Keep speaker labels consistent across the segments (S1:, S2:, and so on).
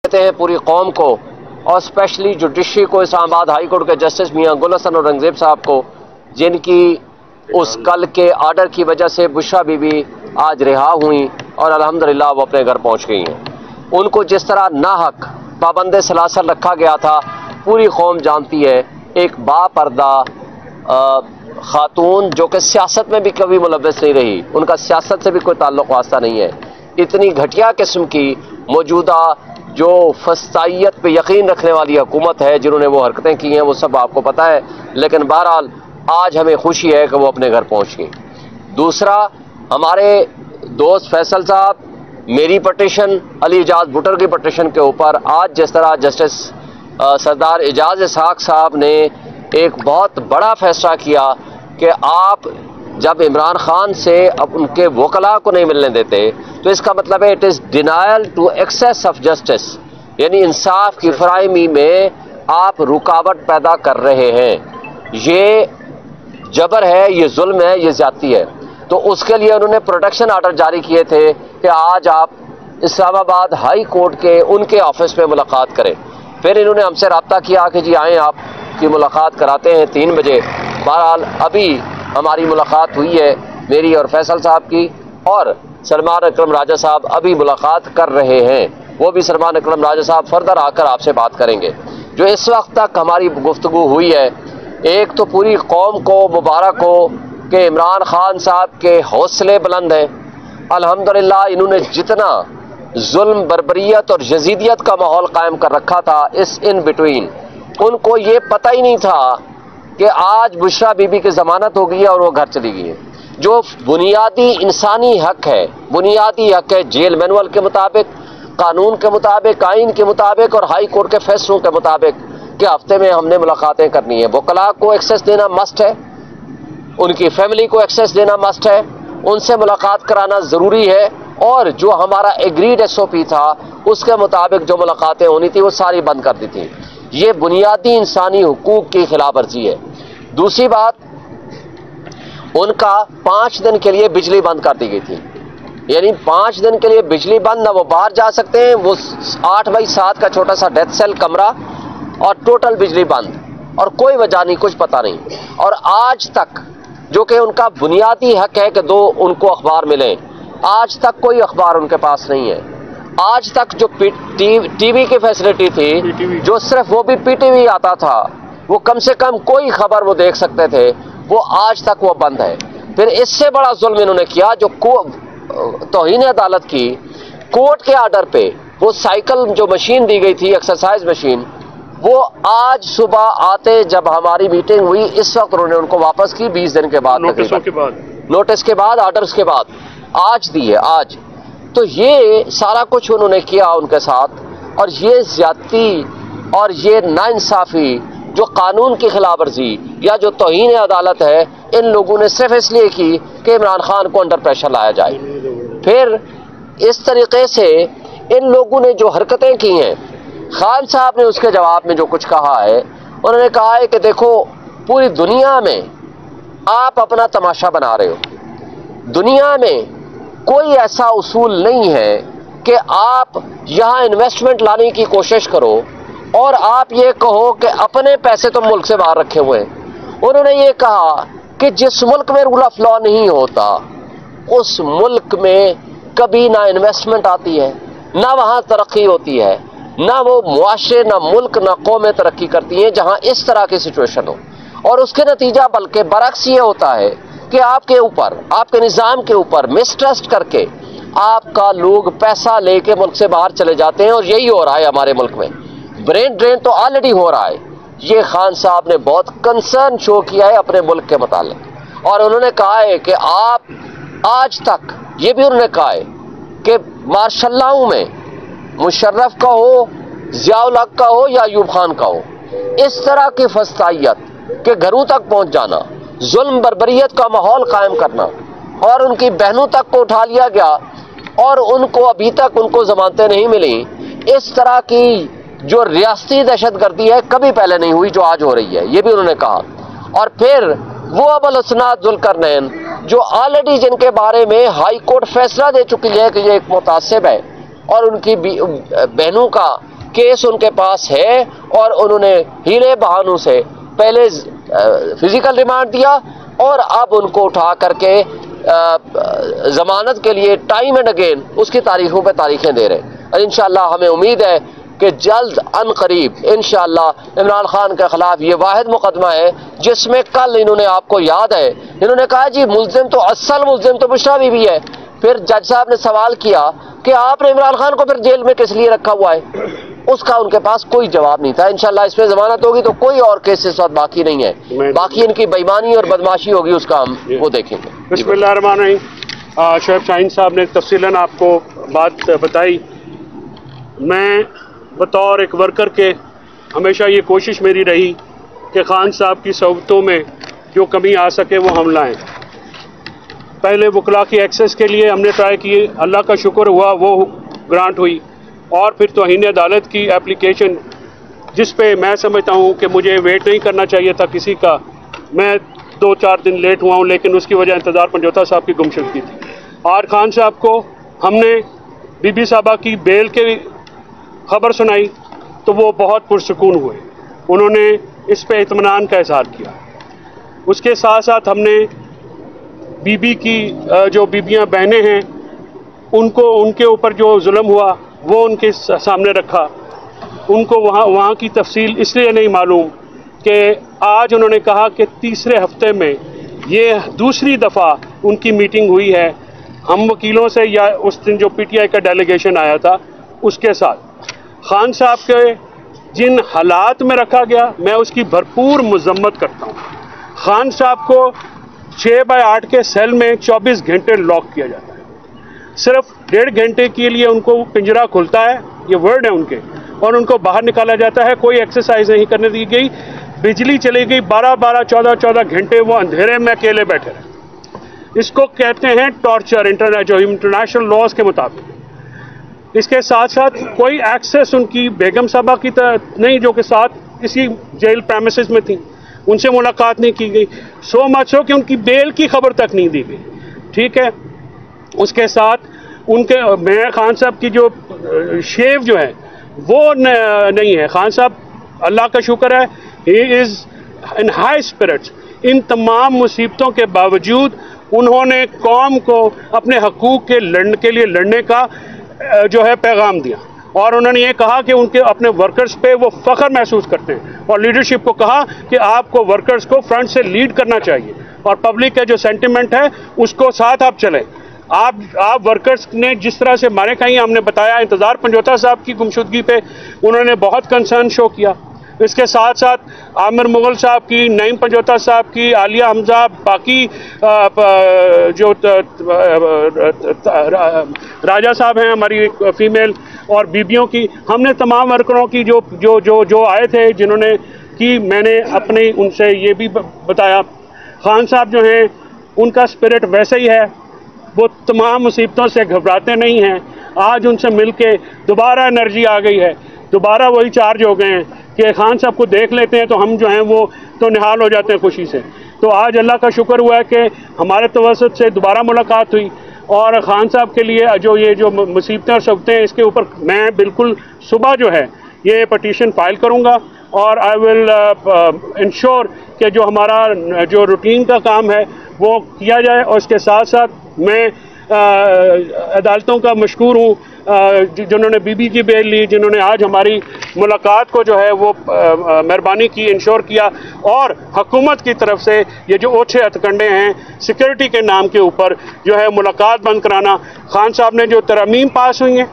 S1: कहते हैं पूरी कौम को और स्पेशली जुडिशरी को, इस्लामाबाद हाई कोर्ट के जस्टिस मियां गुल हसन और रंगजेब साहब को, जिनकी उस कल के आर्डर की वजह से बुशरा बीबी आज रिहा हुई और अल्हम्दुलिल्लाह वो अपने घर पहुंच गई हैं। उनको जिस तरह नाहक पाबंद सलासल रखा गया था, पूरी कौम जानती है। एक बापर्दा खातून जो कि सियासत में भी कभी मुलव्वस नहीं रही, उनका सियासत से भी कोई ताल्लुक वास्ता नहीं है, इतनी घटिया किस्म की मौजूदा जो फस्तायत पे यकीन रखने वाली हुकूमत है, जिन्होंने वो हरकतें की हैं वो सब आपको पता है। लेकिन बहरहाल आज हमें खुशी है कि वो अपने घर पहुंच गई। दूसरा, हमारे दोस्त फैसल साहब, मेरी पटिशन, अली इजाज भुट्टर की पटिशन के ऊपर आज जिस तरह जस्टिस सरदार एजाज इसहाक साहब ने एक बहुत बड़ा फैसला किया कि आप जब इमरान खान से अब उनके वकला को नहीं मिलने देते, तो इसका मतलब है it is denial to access of justice, यानी इंसाफ की फराहमी में आप रुकावट पैदा कर रहे हैं। ये जबर है, ये जुल्म है, ये ज्यादती है। तो उसके लिए उन्होंने प्रोटेक्शन आर्डर जारी किए थे कि आज आप इस्लामाबाद हाई कोर्ट के उनके ऑफिस में मुलाकात करें। फिर इन्होंने हमसे रब्ता किया कि जी आएँ, आपकी मुलाकात कराते हैं 3 बजे। बहरहाल अभी हमारी मुलाकात हुई है, मेरी और फैसल साहब की, और सलमान अकरम राजा साहब अभी मुलाकात कर रहे हैं। वो भी सलमान अकरम राजा साहब फर्दर आकर आपसे बात करेंगे। जो इस वक्त तक हमारी गुफ्तगू हुई है, एक तो पूरी कौम को मुबारक हो कि इमरान खान साहब के हौसले बुलंद हैं। अल्हम्दुलिल्लाह इन्होंने जितना जुल्म, बर्बरियत और यजीदियत का माहौल कायम कर रखा था, इस इन बिटवीन उनको ये पता ही नहीं था कि आज बुशरा बीबी की जमानत हो गई है और वो घर चली गई है। जो बुनियादी इंसानी हक है, बुनियादी हक है जेल मैनुअल के मुताबिक, कानून के मुताबिक, आइन के मुताबिक और हाई कोर्ट के फैसलों के मुताबिक कि हफ्ते में हमने मुलाकातें करनी है। वकला को एक्सेस देना मस्ट है, उनकी फैमिली को एक्सेस देना मस्ट है, उनसे मुलाकात कराना ज़रूरी है, और जो हमारा एग्रीड SOP था उसके मुताबिक जो मुलाकातें होनी थी वो सारी बंद कर दी थी। ये बुनियादी इंसानी हुकूक की खिलाफ वर्जी है। दूसरी बात, उनका 5 दिन के लिए बिजली बंद कर दी गई थी, यानी 5 दिन के लिए बिजली बंद, ना वो बाहर जा सकते हैं। वो 8x7 का छोटा सा डेथ सेल कमरा और टोटल बिजली बंद, और कोई वजह नहीं, कुछ पता नहीं। और आज तक जो कि उनका बुनियादी हक है कि 2 उनको अखबार मिले, आज तक कोई अखबार उनके पास नहीं है। आज तक जो टीवी की फैसिलिटी थी, जो सिर्फ वो भी PTV आता था, वो कम से कम कोई खबर वो देख सकते थे, वो आज तक वो बंद है। फिर इससे बड़ा जुल्म इन्होंने किया, जो तौहीन अदालत की, कोर्ट के आर्डर पे वो साइकिल जो मशीन दी गई थी, एक्सरसाइज मशीन, वो आज सुबह आते जब हमारी मीटिंग हुई, इस वक्त उन्होंने उनको वापस की 20 दिन के बाद, नोटिस के बाद, ऑर्डर्स के बाद आज दी है आज। तो ये सारा कुछ उन्होंने किया उनके साथ, और ये ज्यादती और ये नाइंसाफी, जो कानून की खिलाफ वर्जी या जो तौहीन अदालत है, इन लोगों ने सिर्फ इसलिए की कि इमरान खान को अंडर प्रेशर लाया जाए। फिर इस तरीके से इन लोगों ने जो हरकतें की हैं, खान साहब ने उसके जवाब में जो कुछ कहा है, उन्होंने कहा है कि देखो पूरी दुनिया में आप अपना तमाशा बना रहे हो। दुनिया में कोई ऐसा उसूल नहीं है कि आप यहाँ इन्वेस्टमेंट लाने की कोशिश करो और आप ये कहो कि अपने पैसे तो मुल्क से बाहर रखे हुए हैं। उन्होंने ये कहा कि जिस मुल्क में रूल ऑफ लॉ नहीं होता, उस मुल्क में कभी ना इन्वेस्टमेंट आती है, ना वहाँ तरक्की होती है, ना वो मुआशरे, ना मुल्क, ना कौमें तरक्की करती हैं जहाँ इस तरह की सिचुएशन हो। और उसके नतीजा बल्कि बरक्स ये होता है कि आपके ऊपर, आपके निज़ाम के ऊपर मिसट्रस्ट करके आपका लोग पैसा लेके मुल्क से बाहर चले जाते हैं, और यही हो रहा है हमारे मुल्क में। ब्रेन ड्रेन तो ऑलरेडी हो रहा है। ये खान साहब ने बहुत कंसर्न शो किया है अपने मुल्क के मुतालिक, और उन्होंने कहा है कि आप आज तक, ये भी उन्होंने कहा है कि मार्शल्लाओं में मुशर्रफ का हो, ज़िया-उल हक का हो या अयूब खान का हो, इस तरह की फस्तायत के घरों तक पहुंच जाना, जुल्म बर्बरियत का माहौल कायम करना, और उनकी बहनों तक को उठा लिया गया और उनको अभी तक उनको जमानतें नहीं मिली। इस तरह की जो रियासती दहशतगर्दी है कभी पहले नहीं हुई जो आज हो रही है, ये भी उन्होंने कहा। और फिर वो अबुल हसनात जुल्करनैन जो ऑलरेडी जिनके बारे में हाई कोर्ट फैसला दे चुकी है कि ये एक मुतासिब है और उनकी बहनों का केस उनके पास है और उन्होंने हीले बहानों से पहले फिजिकल रिमांड दिया और अब उनको उठा करके जमानत के लिए टाइम एंड अगेन उसकी तारीखों पे तारीखें दे रहे हैं। और इंशाअल्लाह हमें उम्मीद है कि जल्द अन करीब इंशाअल्लाह इमरान खान के खिलाफ ये वाहिद मुकदमा है जिसमें कल इन्होंने, आपको याद है, इन्होंने कहा जी मुल्जिम तो असल मुल्जिम तो बुशरा बीबी है। फिर जज साहब ने सवाल किया कि आपने इमरान खान को फिर जेल में किस लिए रखा हुआ है, उसका उनके पास कोई जवाब नहीं था। इंशाअल्लाह इसमें जमानत होगी तो कोई और केस इस वक्त बाकी नहीं है, बाकी इनकी बेईमानी और बदमाशी होगी, उसका हम वो देखेंगे।
S2: बिस्मिल्लाहिर्रहमानिर्रहीम। शोएब शाहीन साहब ने तफसीलन आपको बात बताई। मैं बतौर एक वर्कर के हमेशा ये कोशिश मेरी रही कि खान साहब की सहूलतों में जो कमी आ सके वो हम लाएँ। पहले वकला की एक्सेस के लिए हमने ट्राई किए, अल्लाह का शुक्र हुआ वो ग्रांट हुई। और फिर तौहीन अदालत की एप्लीकेशन जिस पे मैं समझता हूँ कि मुझे वेट नहीं करना चाहिए था किसी का, मैं 2-4 दिन लेट हुआ हूँ, लेकिन उसकी वजह इंतज़ार पंजोता साहब की गुमशुदगी थी। और खान साहब को हमने बीबी साहबा की बेल के खबर सुनाई तो वो बहुत पुरसकून हुए, उन्होंने इस पे इत्मीनान का इजहार किया। उसके साथ साथ हमने बीबी की जो बीबियां बहनें हैं उनको, उनके ऊपर जो जुल्म हुआ वो उनके सामने रखा। उनको वहाँ की तफसील इसलिए नहीं मालूम कि आज उन्होंने कहा कि तीसरे हफ्ते में ये दूसरी दफ़ा उनकी मीटिंग हुई है हम वकीलों से, या उस दिन जो PTI का डेलीगेशन आया था उसके साथ। खान साहब के जिन हालात में रखा गया मैं उसकी भरपूर मजम्मत करता हूँ। खान साहब को 6x8 के सेल में 24 घंटे लॉक किया जाता है, सिर्फ 1.5 घंटे के लिए उनको पिंजरा खुलता है, ये वर्ड है उनके, और उनको बाहर निकाला जाता है। कोई एक्सरसाइज नहीं करने दी गई, बिजली चली गई, 12-12, 14-14 घंटे वो अंधेरे में अकेले बैठे रहे। इसको कहते हैं टॉर्चर इंटरनेशनल लॉज के मुताबिक। इसके साथ साथ कोई एक्सेस उनकी बेगम साहबा की नहीं, जो कि साथ इसी जेल प्रेमिसेस में थी, उनसे मुलाकात नहीं की गई। सो मच हो कि उनकी बेल की खबर तक नहीं दी गई, ठीक है। उसके साथ उनके मेयर खान साहब की जो शेव जो है वो नहीं है। खान साहब अल्लाह का शुक्र है, he is in high spirits. इन तमाम मुसीबतों के बावजूद उन्होंने कौम को अपने हकूक़ के लिए लड़ने का जो है पैगाम दिया, और उन्होंने ये कहा कि उनके अपने वर्कर्स पे वो फ़ख्र महसूस करते हैं, और लीडरशिप को कहा कि आपको वर्कर्स को फ्रंट से लीड करना चाहिए, और पब्लिक का जो सेंटिमेंट है उसको साथ आप चलें। आप वर्कर्स ने जिस तरह से मारे खाई, हमने बताया इंतज़ार पंजोता साहब की गुमशुदगी पे उन्होंने बहुत कंसर्न शो किया। इसके साथ साथ आमिर मुगल साहब की, नईम पंजोता साहब की, आलिया हमजा, बाकी जो राजा साहब हैं हमारी फीमेल, और बीबियों की, हमने तमाम वर्करों की जो आए थे जिन्होंने की, मैंने अपने उनसे ये भी बताया। खान साहब जो हैं उनका स्पिरिट वैसे ही है, वो तमाम मुसीबतों से घबराते नहीं हैं। आज उनसे मिलके दोबारा एनर्जी आ गई है, दोबारा वही चार्ज हो गए हैं कि खान साहब को देख लेते हैं तो हम जो हैं वो तो निहाल हो जाते हैं खुशी से। तो आज अल्लाह का शुक्र हुआ है कि हमारे तवसत से दोबारा मुलाकात हुई, और ख़ान साहब के लिए जो मुसीबतें और सबतें हैं, इसके ऊपर मैं बिल्कुल सुबह जो है ये पटिशन फाइल करूँगा, और आई विल इंश्योर कि जो हमारा जो रूटीन का काम है वो किया जाए। और इसके साथ साथ मैं अदालतों का मशकूर हूँ जिन्होंने बीबी की बेल ली, जिन्होंने आज हमारी मुलाकात को जो है वो मेहरबानी की, इंश्योर किया। और हुकूमत की तरफ से ये जो ओछे हथकंडे हैं सिक्योरिटी के नाम के ऊपर जो है मुलाकात बंद कराना, खान साहब ने जो तरमीम पास हुई हैं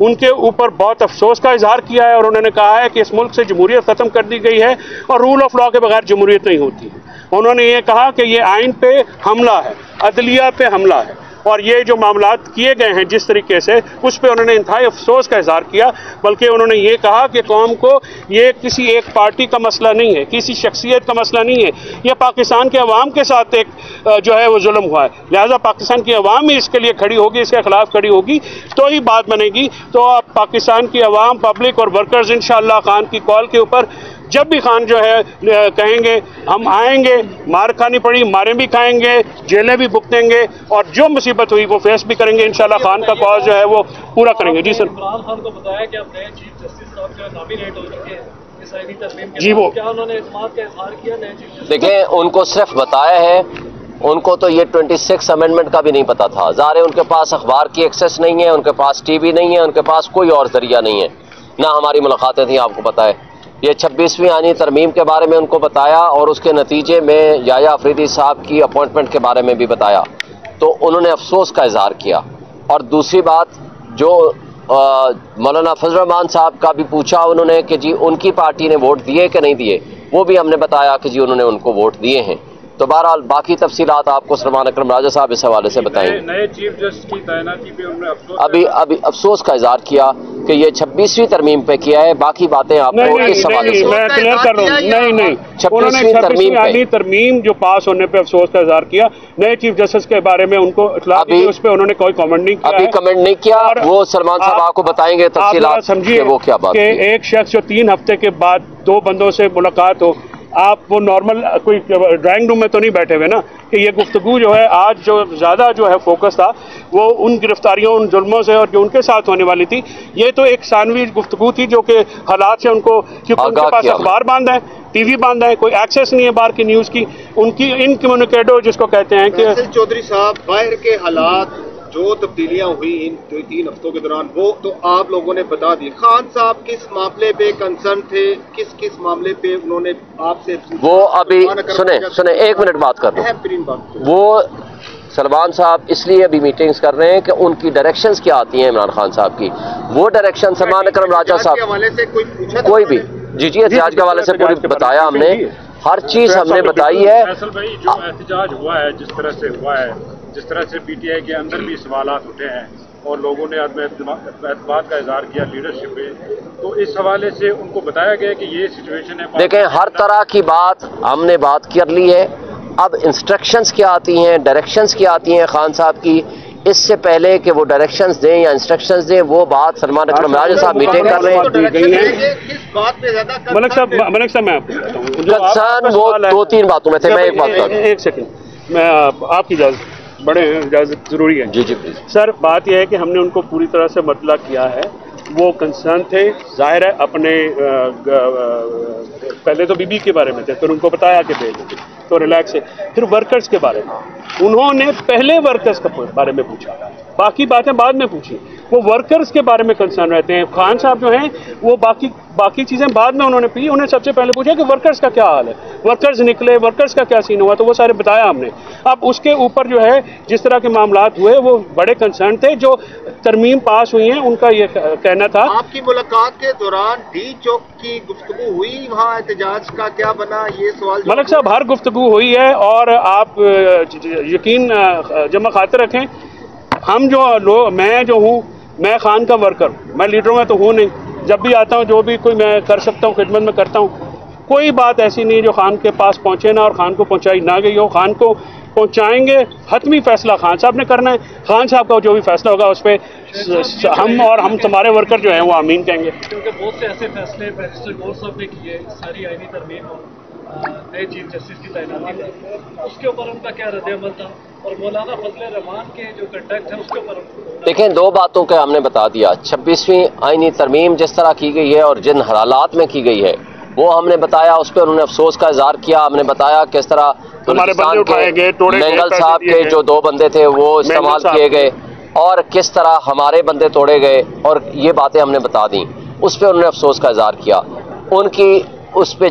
S2: उनके ऊपर बहुत अफसोस का इजहार किया है, और उन्होंने कहा है कि इस मुल्क से जमहूरियत ख़त्म कर दी गई है और रूल ऑफ लॉ के बगैर जमहूरियत नहीं होती है। उन्होंने ये कहा कि ये आइन पे हमला है, अदलिया पे हमला है, और ये जो मामलात किए गए हैं जिस तरीके से, उस पर उन्होंने इंतहाई अफसोस का इजहार किया। बल्कि उन्होंने ये कहा कि कौम को ये किसी एक पार्टी का मसला नहीं है, किसी शख्सियत का मसला नहीं है, यह पाकिस्तान के अवाम के साथ एक जो है वो जुल्म हुआ है, लिहाजा पाकिस्तान की अवाम ही इसके लिए खड़ी होगी, इसके खिलाफ खड़ी होगी तो ही बात बनेगी। तो अब पाकिस्तान की अवाम, पब्लिक और वर्कर्स इंशाअल्लाह खान की कॉल के ऊपर जब भी खान जो है कहेंगे हम आएंगे, मार खानी पड़ी मारें भी खाएंगे, जेलें भी भुगतेंगे, और जो मुसीबत हुई वो फेस भी करेंगे। इंशाल्लाह खान का कॉज जो है वो पूरा करेंगे। जी सर।
S3: इमरान खान को बताया कि आप नए चीफ जस्टिस साहब जो नॉमिनेट हो चुके हैं इस आईनी तरमीम के
S2: जी, वो
S3: क्या उन्होंने इत्मीनान का इजहार किया नए चीफ जस्टिस?
S1: देखें, उनको सिर्फ बताया है, उनको तो ये 26 अमेंडमेंट का भी नहीं पता था। ज़ाहिर है उनके पास अखबार की एक्सेस नहीं है, उनके पास टीवी नहीं है, उनके पास कोई और जरिया नहीं है, ना हमारी मुलाकातें थी, आपको पता है। ये 26वीं आईनी तरमीम के बारे में उनको बताया और उसके नतीजे में याया अफरीदी साहब की अपॉइंटमेंट के बारे में भी बताया, तो उन्होंने अफसोस का इजहार किया। और दूसरी बात, जो मौलाना फजल रहमान साहब का भी पूछा उन्होंने कि जी उनकी पार्टी ने वोट दिए कि नहीं दिए, वो भी हमने बताया कि जी उन्होंने उनको वोट दिए हैं। तो बहरहाल बाकी तफसीलात आपको सलमान अकरम राजा साहब इस हवाले से बताएंगे।
S2: नए चीफ जस्टिस की तैनाती पे उन्होंने
S1: अभी अफसोस का इजहार किया कि ये 26वीं तरमीम पे किया है, बाकी बातें आपको इस हवाले से
S2: मैं क्लियर कर रहा हूँ। नहीं 26वीं तरमीम जो पास होने पे अफसोस का इजहार किया। नए चीफ जस्टिस के बारे में उनको इत्तला दी, उस पर उन्होंने कोई कमेंट नहीं किया,
S1: अभी कमेंट नहीं किया। वो सलमान साहब आपको बताएंगे तफसीलात, समझिए वो क्या बात है।
S2: एक शख्स जो 3 हफ्ते के बाद 2 बंदों से मुलाकात हो, आप वो नॉर्मल कोई ड्राइंग रूम में तो नहीं बैठे हुए ना, कि ये गुफ्तगू जो है आज जो ज़्यादा जो है फोकस था वो उन गिरफ्तारियों, उन जुल्मों से और जो उनके साथ होने वाली थी। ये तो एक सानवी गुफ्तगू थी जो कि हालात से उनको, क्योंकि उनके पास अखबार बांधा है, टीवी बांधा है, कोई एक्सेस नहीं है बाहर की न्यूज़ की, उनकी इनकम्युनिकेटो जिसको कहते हैं कि
S4: चौधरी साहब बाहर के हालात जो तब्दीलियां हुई इन 3 हफ्तों के दौरान वो तो आप लोगों ने बता दी। खान साहब किस मामले पे कंसर्न थे, किस मामले पे उन्होंने आपसे
S1: वो अभी सुने 1 मिनट बात कर दो। वो सलमान साहब इसलिए अभी मीटिंग्स कर रहे हैं कि उनकी डायरेक्शंस क्या आती हैं इमरान खान साहब की, वो डायरेक्शन सलमान अकरम राजा साहब
S4: के हवाले से कोई पूछा,
S1: कोई भी जी एहतिजाज के हवाले से पूरी बताया हमने, हर चीज हमने बताई है।
S5: फैसल भाई, जो एहतजाज हुआ है, जिस तरह से हुआ है, जिस तरह से पीटीआई के अंदर भी सवालात उठे हैं और लोगों ने एतमाद का इजहार किया लीडरशिप पे, तो इस हवाले से उनको बताया गया कि ये सिचुएशन है।
S1: देखें, हर तरह की बात हमने बात कर ली है। अब इंस्ट्रक्शंस क्या आती हैं, डायरेक्शंस क्या आती हैं खान साहब की, इससे पहले कि वो डायरेक्शंस दें या इंस्ट्रक्शंस दें, वो बात सलमान अकरम राजा साहब मीटिंग कर रहे हैं।
S2: मलिक साहब मैं
S1: कंसर्न वो 2-3 बातों में थे, मैं एक बात कर रहा हूं।
S2: 1 सेकंड, मैं आपकी इजाजत, बड़े हैं, इजाजत जरूरी है।
S1: जी प्लीज
S2: सर, बात यह है कि हमने उनको पूरी तरह से मतला किया है। वो कंसर्न थे, जाहिर है अपने पहले तो बीबी के बारे में थे, फिर उनको बताया कि भेज दें, तो रिलैक्स है। फिर वर्कर्स के बारे में उन्होंने पहले वर्कर्स के बारे में पूछा, बाकी बातें बाद में पूछी। वो वर्कर्स के बारे में कंसर्न रहते हैं। खान साहब जो हैं वो बाकी चीज़ें बाद में उन्होंने पी, उन्हें सबसे पहले पूछा कि वर्कर्स का क्या हाल है, वर्कर्स निकले, वर्कर्स का क्या सीन हुआ, तो वो सारे बताया हमने। अब उसके ऊपर जो है जिस तरह के मामलात हुए वो बड़े कंसर्न थे। जो तरमीम पास हुई हैं उनका ये कहना था।
S4: आपकी मुलाकात के दौरान डी चौक की गुफ्तगू हुई, वहाँ एहतजाज का क्या बना, ये सवाल
S2: मलिक साहब हर गुफ्तगू हुई है और आप यकीन जमा खातिर रखें, हम जो मैं जो हूँ, मैं खान का वर्कर हूँ, मैं लीडरों में तो हूँ नहीं। जब भी आता हूँ जो भी कोई मैं कर सकता हूँ खिदमत में करता हूँ। कोई बात ऐसी नहीं जो खान के पास पहुँचे ना और खान को पहुँचाई ना गई हो। खान को पहुँचाएंगे, हतमी फैसला खान साहब ने करना है। खान साहब का जो भी फैसला होगा उस पर हम तुम्हारे वर्कर जो हैं वो आमीन कहेंगे।
S3: क्योंकि बहुत से ऐसे फैसले बैरिस्टर गौर साहब ने किए सारी आईनी तरमीम नए चीफ जस्टिस की तैनाती पर, उसके ऊपर उनका क्या रद्द-ए-अमल था, और मौलाना फजल रहमान के जो कंटेक्ट है उसके ऊपर
S1: देखें, 2 बातों का हमने बता दिया। 26वीं आईनी तरमीम जिस तरह की गई है और जिन हालात में की गई है वो हमने बताया, उस पर उन्होंने अफसोस का इजहार किया। हमने बताया किस तरह बलूचिस्तान के मैंगल साहब के जो 2 बंदे थे वो इस्तेमाल किए गए और किस तरह हमारे बंदे तोड़े गए, और ये बातें हमने बता दी। उस पर उन्होंने अफसोस का इजहार किया। उनकी उस पर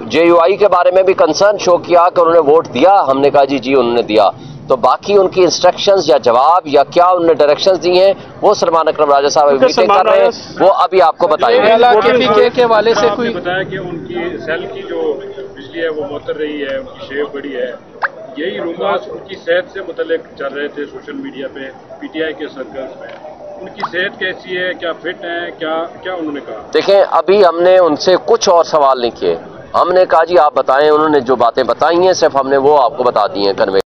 S1: JUI के बारे में भी कंसर्न शो किया कि उन्होंने वोट दिया। हमने कहा जी उन्होंने दिया। तो बाकी उनकी इंस्ट्रक्शंस या जवाब या क्या उन्होंने डायरेक्शंस दी हैं वो सलमान अकरम राजा साहब मीटिंग कर रहे हैं, वो अभी आपको बताएंगे।
S3: के हवाले से कोई
S5: बताया कि उनकी सेल की जो बिजली है वो मुअत्तर रही है, उनकी शेव बड़ी है। यही रूमर्स उनकी सेहत से मुतल्लिक चल रहे थे सोशल मीडिया पे, PTI के सर्कल्स में। उनकी सेहत कैसी है, क्या फिट है, क्या उन्होंने कहा?
S1: देखें, अभी हमने उनसे कुछ और सवाल नहीं किए। हमने कहा जी आप बताएं। उन्होंने जो बातें बताई हैं सिर्फ हमने वो आपको बता दी हैं कन्वे।